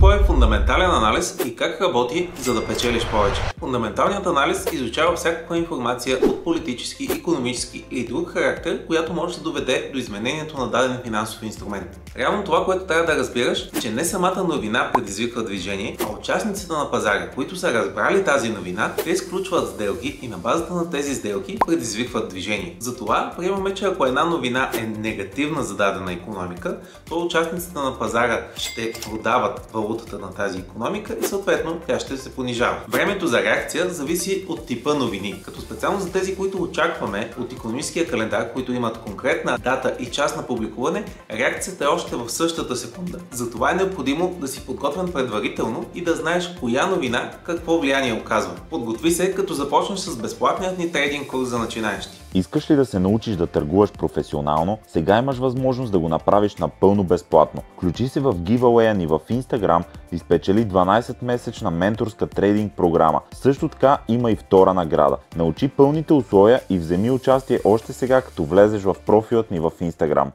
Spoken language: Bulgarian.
Какво е фундаментален анализ и как работи, за да печелиш повече? Фундаменталният анализ изучава всякаква информация от политически, икономически или друг характер, която може да доведе до изменението на даден финансов инструмент. Реално това, което трябва да разбираш, че не самата новина предизвиква движение, а участниците на пазара, които са разбрали тази новина, те изключват сделки и на базата на тези сделки предизвикват движение. Затова приемаме, че ако една новина е негативна за дадена икономика, то участниците на пазара ще продават валутата на тази икономика и съответно тя ще се понижава. Времето за реакция зависи от типа новини, като специално за тези, които очакваме от икономическия календар, които имат конкретна дата и час на публикуване, реакцията е още в същата секунда. Затова е необходимо да си подготвен предварително и да знаеш коя новина какво влияние оказва. Подготви се, като започнеш с безплатният ни трейдинг курс за начинаещи. Искаш ли да се научиш да търгуваш професионално? Сега имаш възможност да го направиш напълно безплатно. Включи се в giveaway ни в Instagram и спечели 12-месечна менторска трейдинг програма. Също така има и втора награда. Научи пълните условия и вземи участие още сега, като влезеш в профилът ни в Instagram.